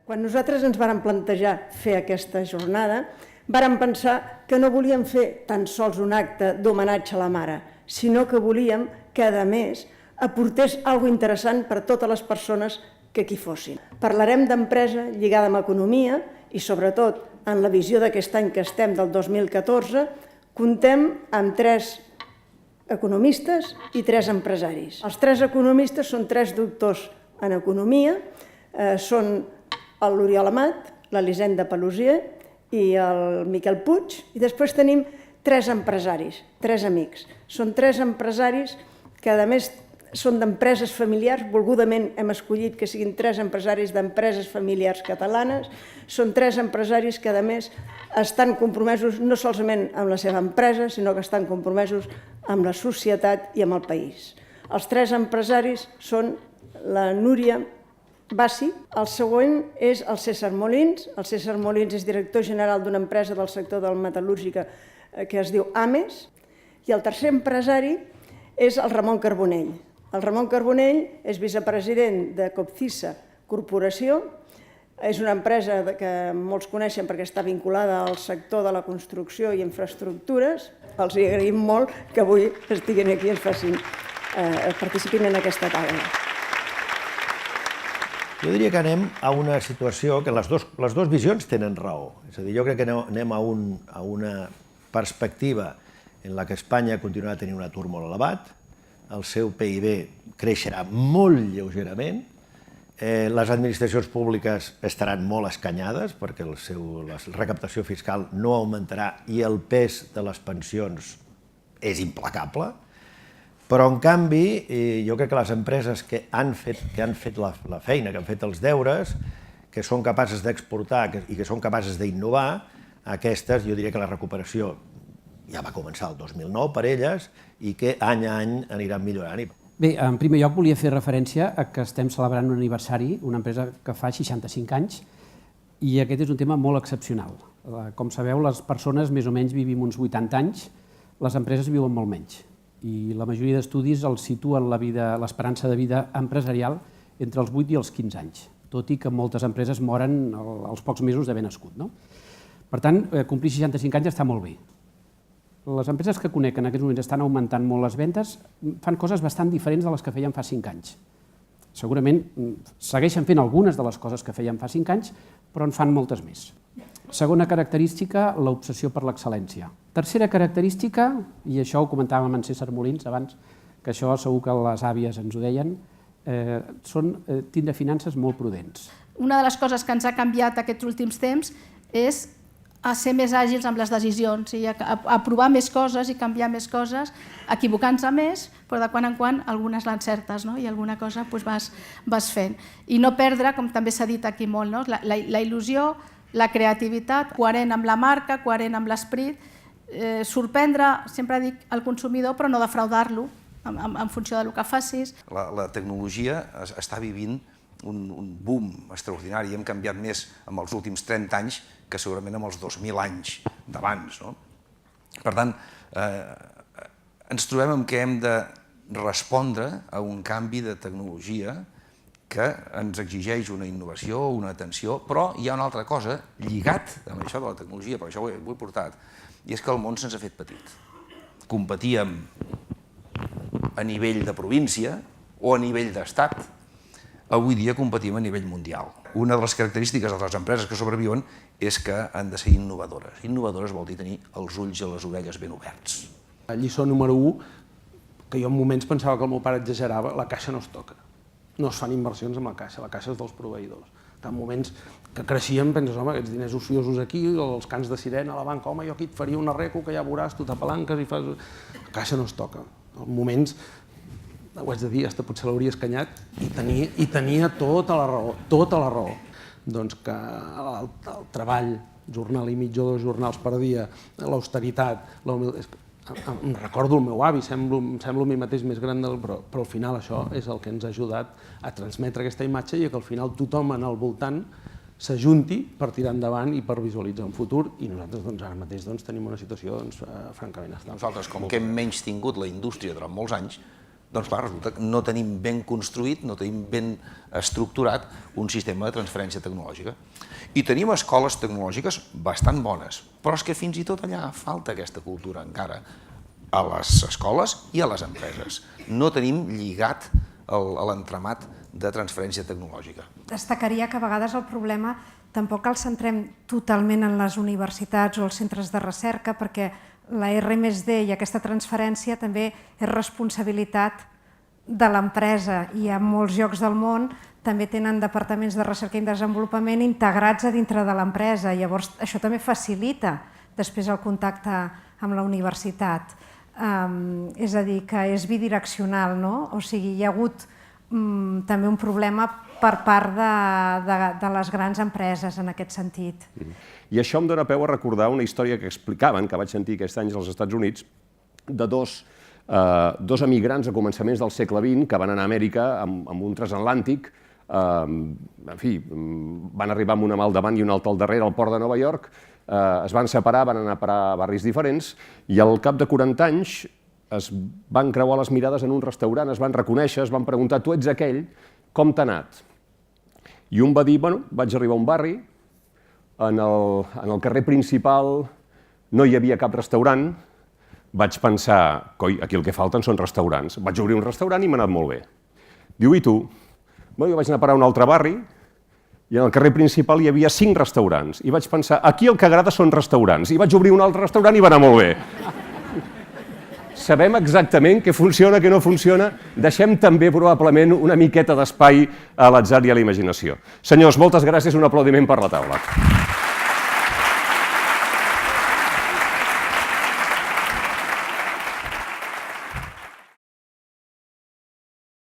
Quan nosaltres ens vàrem plantejar fer aquesta jornada, vàrem pensar que no volíem fer tan sols un acte d'homenatge a la mare, sinó que volíem que, a més, aportés alguna cosa interessant per a totes les persones que aquí fossin. Parlarem d'empresa lligada amb economia i, sobretot, en la visió d'aquest any que estem, del 2014, comptem amb 3 economistes i 3 empresaris. Els 3 economistes són 3 doctors en economia, són l'Oriol Amat, l'Elisenda Pelusier i el Miquel Puig, i després tenim 3 empresaris, 3 amics. Són 3 empresaris que, a més, són d'empreses familiars, volgudament hem escollit que siguin 3 empresaris d'empreses familiars catalanes, són 3 empresaris que, a més, estan compromesos no solament amb la seva empresa, sinó que estan compromesos amb la societat i amb el país. Els 3 empresaris són la Núria Bassi, el següent és el César Molins. El César Molins és director general d'una empresa del sector de la metal·lúrgica que es diu Ames, i el tercer empresari és el Ramon Carbonell. El Ramon Carbonell és vicepresident de Copcisa Corporació, és una empresa que molts coneixen perquè està vinculada al sector de la construcció i infraestructures. Els agraïm molt que avui estiguin aquí i participin en aquesta taula. Jo diria que anem a una situació que les dues visions tenen raó. És a dir, jo crec que anem a una perspectiva en la que Espanya continuarà tenint un atur molt elevat, el seu PIB creixerà molt lleugerament, les administracions públiques estaran molt escanyades perquè la recaptació fiscal no augmentarà i el pes de les pensions és implacable. Però, en canvi, jo crec que les empreses que han fet la feina, que han fet els deures, que són capaces d'exportar i que són capaces d'innovar, aquestes, jo diria que la recuperació ja va començar el 2009 per elles i que any a any aniran millorant. Bé, en primer lloc volia fer referència a que estem celebrant un aniversari, una empresa que fa 65 anys, i aquest és un tema molt excepcional. Com sabeu, les persones més o menys vivim uns 80 anys, les empreses viuen molt menys. I la majoria d'estudis els situen l'esperança de vida empresarial entre els 8 i els 15 anys, tot i que moltes empreses moren als pocs mesos d'haver nascut. Per tant, complir 65 anys està molt bé. Les empreses que conec en aquests moments estan augmentant molt les ventes, fan coses bastant diferents de les que feien fa 5 anys. Segurament segueixen fent algunes de les coses que feien fa 5 anys, però en fan moltes més. Segona característica, l'obsessió per l'excel·lència. Tercera característica, i això ho comentàvem amb en César Molins abans, que això segur que les àvies ens ho deien, són tindre finances molt prudents. Una de les coses que ens ha canviat aquests últims temps és a ser més àgils amb les decisions, a provar més coses i canviar més coses, equivocant-se més, però de quan en quan algunes l'encertes i alguna cosa vas fent. I no perdre, com també s'ha dit aquí molt, la il·lusió, la creativitat, coherent amb la marca, coherent amb l'esperit, sorprendre, sempre dic, el consumidor, però no defraudar-lo en funció del que facis. La tecnologia està vivint un boom extraordinari. Hem canviat més amb els últims 30 anys que segurament amb els 2.000 anys d'abans. Per tant, ens trobem que hem de respondre a un canvi de tecnologia que ens exigeix una innovació, una atenció, però hi ha una altra cosa lligat amb això de la tecnologia, per això ho he portat, i és que el món se'ns ha fet petit. Competíem a nivell de província o a nivell d'estat. Avui dia competim a nivell mundial. Una de les característiques de les empreses que sobreviuen és que han de ser innovadores. Innovadores vol dir tenir els ulls i les orelles ben oberts. La lliçó número 1, que jo en moments pensava que el meu pare exagerava, la caixa no es toca. No es fan inversions amb la caixa és dels proveïdors. En moments que creixíem, penses, home, aquests diners ociosos aquí, els cants de sirena a la banca, home, jo aquí et faria una reco que ja veuràs, tu t'apalanques i fas... La caixa no es toca. En moments, ho haig de dir, fins potser l'hauria escanyat i tenia tota la raó. Doncs que el treball, jornal i mitja o 2 jornals per dia, l'austeritat, em recordo el meu avi, em semblo a mi mateix més gran, però al final això és el que ens ha ajudat a transmetre aquesta imatge i que al final tothom al voltant s'ajunti per tirar endavant i per visualitzar un futur, i nosaltres ara mateix tenim una situació francament estable. Nosaltres, com que hem menys tingut la indústria durant molts anys, Doncs clar, resulta que no tenim ben construït, no tenim ben estructurat un sistema de transferència tecnològica. I tenim escoles tecnològiques bastant bones, però és que fins i tot allà falta aquesta cultura encara a les escoles i a les empreses. No tenim lligat l'entramat de transferència tecnològica. Destacaria que a vegades el problema tampoc el centrem totalment en les universitats o els centres de recerca, perquè la R+D i aquesta transferència també és responsabilitat de l'empresa, i a molts llocs del món també tenen departaments de recerca i desenvolupament integrats a dintre de l'empresa. Llavors, això també facilita després el contacte amb la universitat. És a dir, que és bidireccional, no? O sigui, hi ha hagut també un problema per part de les grans empreses en aquest sentit. I això em dóna peu a recordar una història que explicaven, que vaig sentir aquest any als Estats Units, de dos emigrants a començaments del segle XX que van anar a Amèrica amb un transatlàntic. En fi, van arribar amb una mà al davant i una altra al darrere al port de Nova York, es van separar, van anar a parar a barris diferents, i al cap de 40 anys es van creuar les mirades en un restaurant, es van reconèixer, es van preguntar: tu ets aquell, com t'ha anat? I un va dir: bueno, vaig arribar a un barri, en el carrer principal no hi havia cap restaurant, vaig pensar: coi, aquí el que falten són restaurants. Vaig obrir un restaurant i m'ha anat molt bé. Diu: i tu? Bueno, jo vaig anar a parar a un altre barri i en el carrer principal hi havia 5 restaurants. I vaig pensar: aquí el que agrada són restaurants. I vaig obrir un altre restaurant i va anar molt bé. Sabem exactament què funciona, què no funciona. Deixem també, probablement, una miqueta d'espai a l'atzar i a la imaginació. Senyors, moltes gràcies, un aplaudiment per la taula.